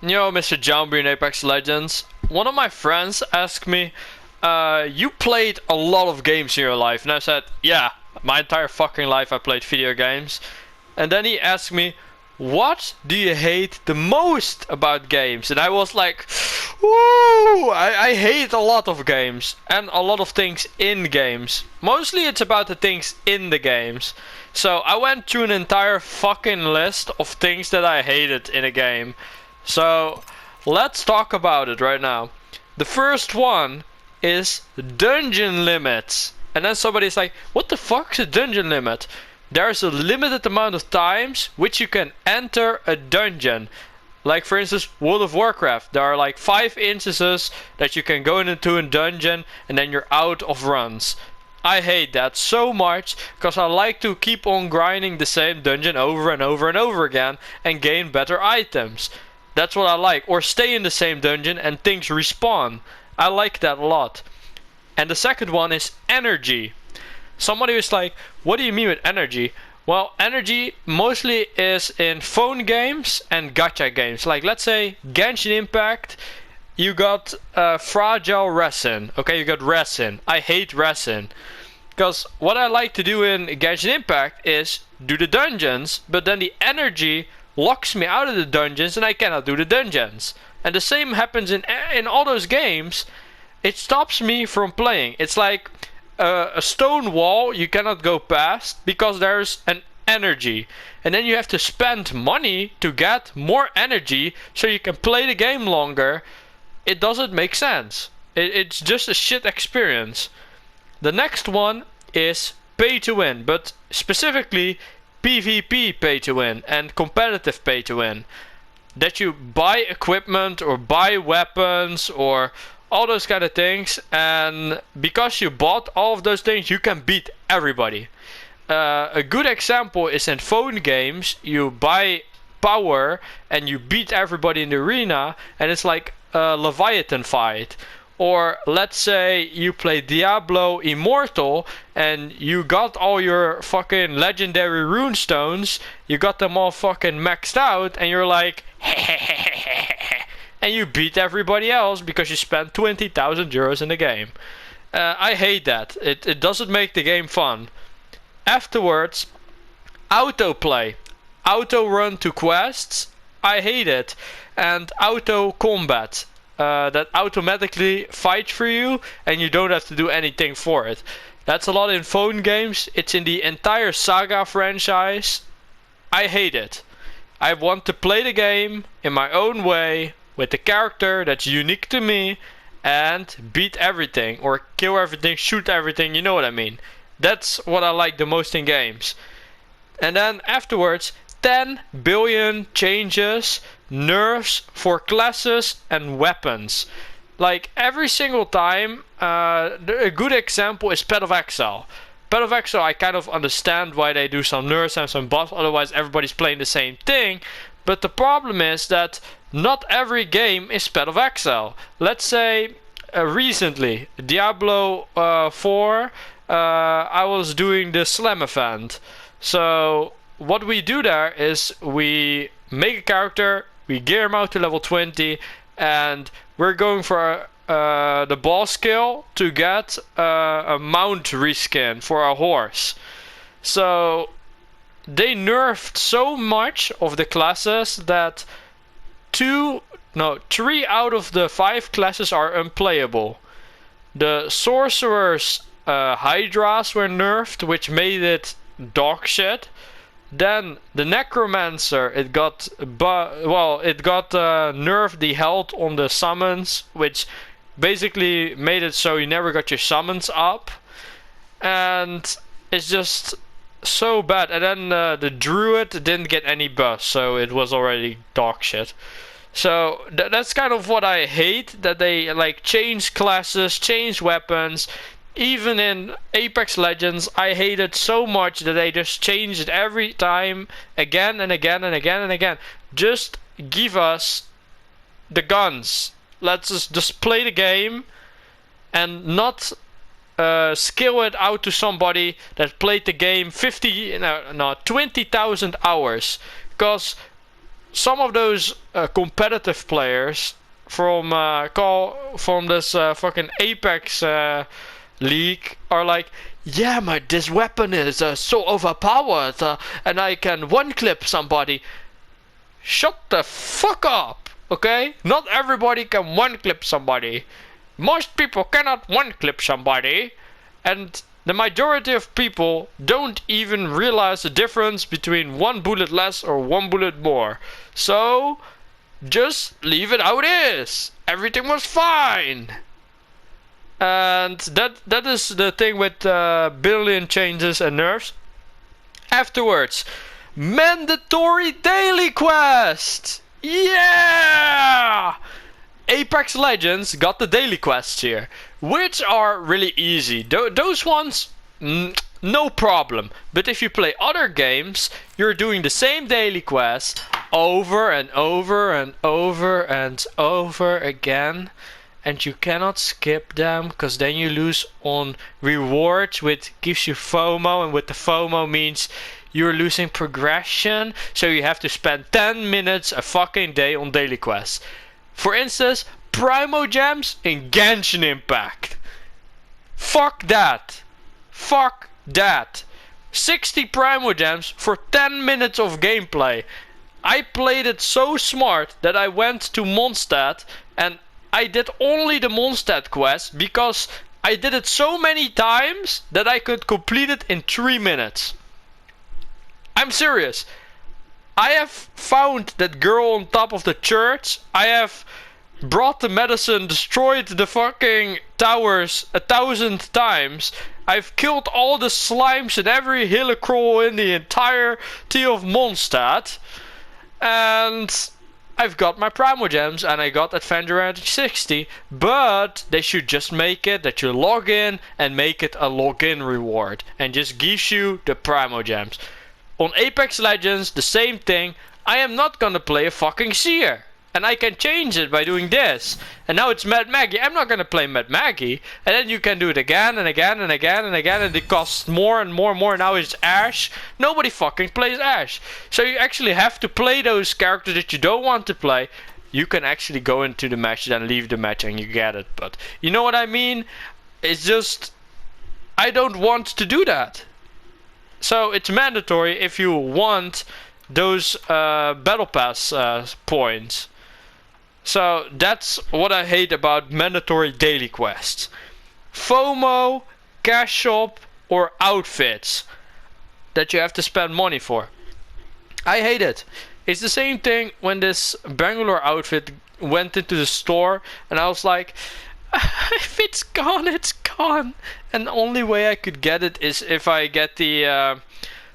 Yo, Mr. Jambi in Apex Legends. One of my friends asked me, you played a lot of games in your life. And I said, yeah, my entire fucking life I played video games. And then he asked me, what do you hate the most about games? And I was like, woo, I hate a lot of games. And a lot of things in games. Mostly it's about the things in the games. So I went through an entire fucking list of things that I hated in a game. So let's talk about it right now. The first one is dungeon limits. And then somebody's like, what the fuck is a dungeon limit? There's a limited amount of times which you can enter a dungeon. Like for instance, World of Warcraft. There are like 5 instances that you can go into a dungeon and then you're out of runs. I hate that so much because I like to keep on grinding the same dungeon over and over and over again and gain better items. That's what I like. Or stay in the same dungeon and things respawn. I like that a lot. And the second one is energy. Somebody was like, what do you mean with energy? Well, energy mostly is in phone games and gacha games. Like let's say Genshin Impact, you got fragile resin. Okay, you got resin. I hate resin. Because what I like to do in Genshin Impact is do the dungeons, but then the energy locks me out of the dungeons and I cannot do the dungeons. And the same happens in all those games. It stops me from playing. It's like a stone wall you cannot go past because there's an energy. And then you have to spend money to get more energy so you can play the game longer. It doesn't make sense. It's just a shit experience. The next one is pay to win, but specifically PvP pay to win and competitive pay to win. That you buy equipment or buy weapons or all those kind of things, and because you bought all of those things you can beat everybody. A good example is in phone games. You buy power and you beat everybody in the arena and it's like a Leviathan fight. Or let's say you play Diablo Immortal and you got all your fucking legendary runestones, you got them all fucking maxed out and you're like and you beat everybody else because you spent 20,000 euros in the game. I hate that. It doesn't make the game fun. Afterwards, autoplay. Auto run to quests. I hate it. And auto combat. That automatically fights for you and you don't have to do anything for it. That's a lot in phone games. It's in the entire Saga franchise. I hate it. I want to play the game in my own way with the character that's unique to me and beat everything or kill everything, shoot everything, you know what I mean. That's what I like the most in games. And then afterwards, 10 billion changes, nerfs for classes and weapons. Like every single time, a good example is Path of Exile. Path of Exile, I kind of understand why they do some nerfs and some buffs, otherwise everybody's playing the same thing. But the problem is that not every game is Path of Exile. Let's say recently, Diablo 4, I was doing the Slam event. So what we do there is we make a character, we gear him out to level 20, and we're going for the boss skill to get a mount reskin for our horse. So they nerfed so much of the classes that 3 out of the 5 classes are unplayable. The sorcerer's hydras were nerfed, which made it dog shit. Then the necromancer, it got nerfed the health on the summons, which basically made it so you never got your summons up, and it's just so bad. And then the druid didn't get any buffs, so it was already dog shit. So that's kind of what I hate, that they like change classes, change weapons. Even in Apex Legends, I hate it so much that they just change it every time, again and again and again and again. Just give us the guns. Let's just play the game and not skill it out to somebody that played the game 20,000 hours. Because some of those competitive players from this fucking Apex league are like, yeah, this weapon is so overpowered, and I can one-clip somebody. Shut the fuck up, okay? Not everybody can one-clip somebody. Most people cannot one-clip somebody, and the majority of people don't even realize the difference between one bullet less or one bullet more. So, just leave it how it is. Everything was fine. And that is the thing with billion changes and nerfs. Afterwards, mandatory daily quest. Yeah! Apex Legends got the daily quests here, which are really easy. Those ones, no problem. But if you play other games, you're doing the same daily quest over and over and over and over again. And you cannot skip them, because then you lose on rewards, which gives you FOMO. And with the FOMO means you're losing progression. So you have to spend 10 minutes a fucking day on daily quests. For instance, Primogems in Genshin Impact. Fuck that. Fuck that. 60 Primogems for 10 minutes of gameplay. I played it so smart that I went to Mondstadt and I did only the Mondstadt quest because I did it so many times that I could complete it in 3 minutes. I'm serious. I have found that girl on top of the church. I have brought the medicine, destroyed the fucking towers 1,000 times. I've killed all the slimes in every hillicroll in the entirety of Mondstadt. And I've got my Primogems and I got Adventure 60. But they should just make it that you log in and make it a login reward. And just gives you the Primogems. On Apex Legends, the same thing. I am not gonna play a fucking seer. And I can change it by doing this. And now it's Mad Maggie. I'm not gonna play Mad Maggie. And then you can do it again and again and again and again. And it costs more and more and more. Now it's Ashe. Nobody fucking plays Ashe. So you actually have to play those characters that you don't want to play. You can actually go into the match and leave the match and you get it. But you know what I mean? It's just, I don't want to do that. So it's mandatory if you want those battle pass points. So that's what I hate about mandatory daily quests. FOMO, cash shop, or outfits that you have to spend money for. I hate it. It's the same thing when this Bangalore outfit went into the store and I was like, if it's gone, it's gone. And the only way I could get it is if I get the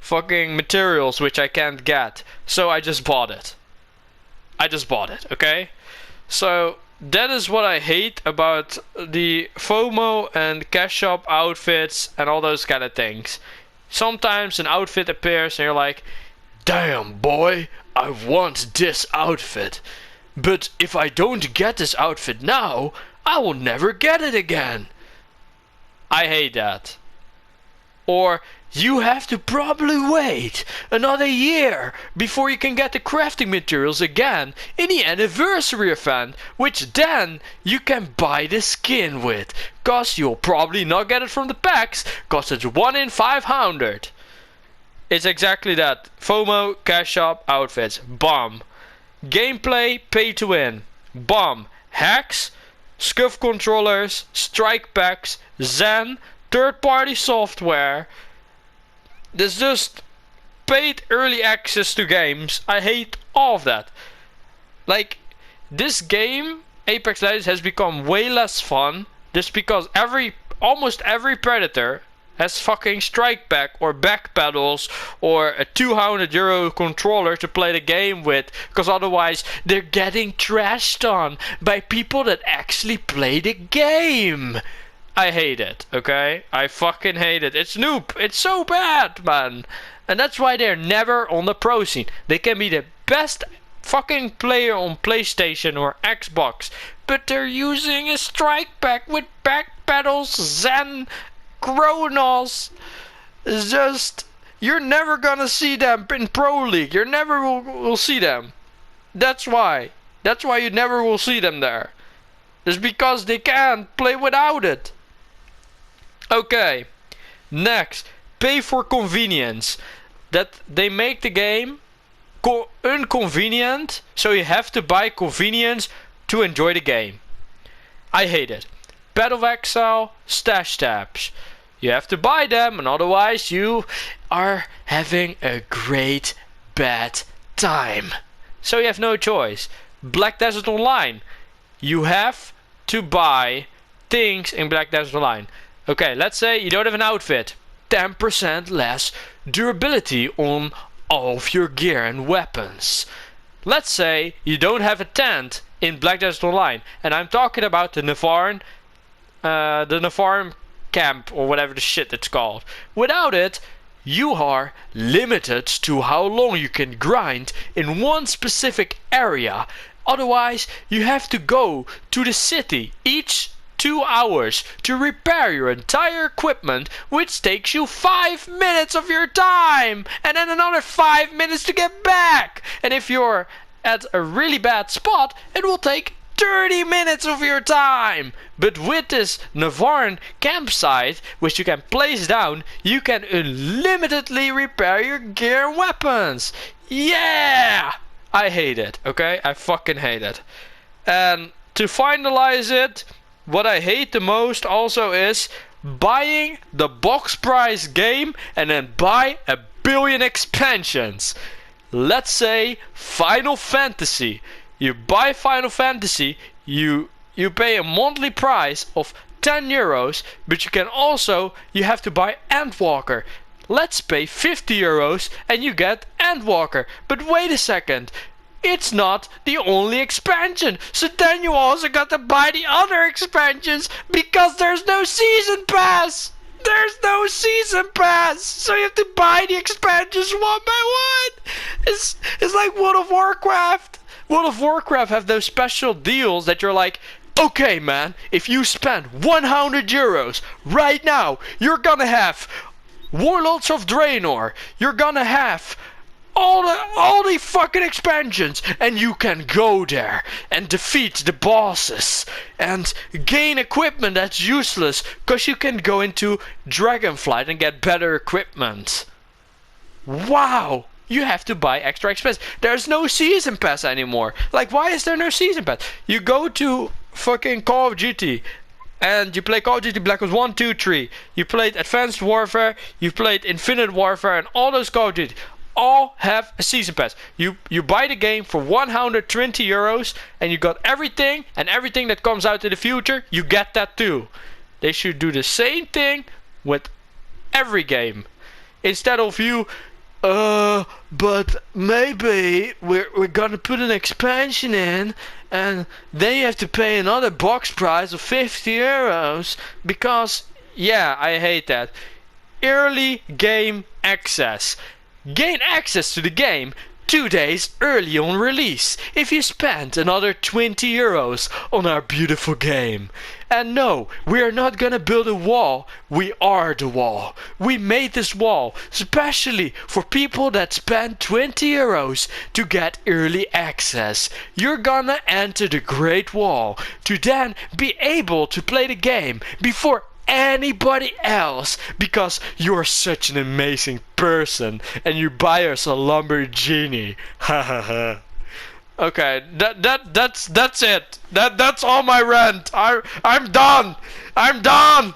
fucking materials, which I can't get. So I just bought it. Okay? So that is what I hate about the FOMO and cash shop outfits and all those kind of things. Sometimes an outfit appears and you're like, damn boy, I want this outfit. But if I don't get this outfit now, I will never get it again. I hate that. Or you have to probably wait another year before you can get the crafting materials again in the anniversary event, which then you can buy the skin with. Cause you'll probably not get it from the packs, cause it's 1 in 500. It's exactly that. FOMO, cash shop, outfits. Bomb. Gameplay, pay to win. Bomb. Hacks, SCUF controllers, strike packs, Zen, third-party software. There's just paid early access to games. I hate all of that. Like, this game, Apex Legends, has become way less fun just because almost every Predator has fucking strike pack or back pedals or a €200 controller to play the game with, because otherwise they're getting trashed on by people that actually play the game. I hate it, okay? I fucking hate it. It's noob. It's so bad, man. And that's why they're never on the pro scene. They can be the best fucking player on PlayStation or Xbox, but they're using a strike pack with back pedals, Zen, Kronos. It's just, you're never gonna see them in Pro League. You never will see them. That's why. That's why you never will see them there. It's because they can't play without it. Okay. Next. Pay for convenience. That they make the game inconvenient, so you have to buy convenience to enjoy the game. I hate it. Battle of Exile, stash tabs. You have to buy them, and otherwise you are having a great bad time. So you have no choice. Black Desert Online. You have to buy things in Black Desert Online. Okay, let's say you don't have an outfit. 10% less durability on all of your gear and weapons. Let's say you don't have a tent in Black Desert Online, and I'm talking about the Navarre camp or whatever the shit it's called. Without it, you are limited to how long you can grind in one specific area. Otherwise, you have to go to the city each 2 hours to repair your entire equipment, which takes you 5 minutes of your time, and then another 5 minutes to get back. And if you're at a really bad spot, it will take 30 minutes of your time. But with this Navarre campsite, which you can place down, you can unlimitedly repair your gear and weapons. Yeah! I hate it, okay? I fucking hate it. And to finalize it, what I hate the most also is buying the box price game and then buy a billion expansions. Let's say Final Fantasy. You buy Final Fantasy, you pay a monthly price of 10 euros, but you have to buy Endwalker. Let's pay 50 euros and you get Endwalker. But wait a second. It's not the only expansion, so then you also got to buy the other expansions because there's no season pass. There's no season pass, so you have to buy the expansions one by one. It's like World of Warcraft. World of Warcraft have those special deals that you're like, okay man, if you spend 100 euros right now, you're gonna have Warlords of Draenor. You're gonna have all the fucking expansions, and you can go there and defeat the bosses and gain equipment that's useless because you can go into Dragonflight and get better equipment. Wow! You have to buy extra expense. There's no season pass anymore. Like, why is there no season pass? You go to fucking Call of Duty and you play Call of Duty Black Ops 1, 2, 3. You played Advanced Warfare, you played Infinite Warfare, and all those Call of Duty all have a season pass. You buy the game for 120 euros and you got everything, and everything that comes out in the future, you get that too. They should do the same thing with every game. Instead of you, but maybe we're gonna put an expansion in and then you have to pay another box price of 50 euros because, yeah, I hate that. Early game access. Gain access to the game 2 days early on release if you spend another 20 euros on our beautiful game. And no, we are not gonna build a wall, we are the wall. We made this wall especially for people that spend 20 euros to get early access. You're gonna enter the Great Wall to then be able to play the game before anybody else because you're such an amazing person and you buy us a Lamborghini. Ha ha ha. Okay, that's it. That's all my rant. I'm done. I'm done.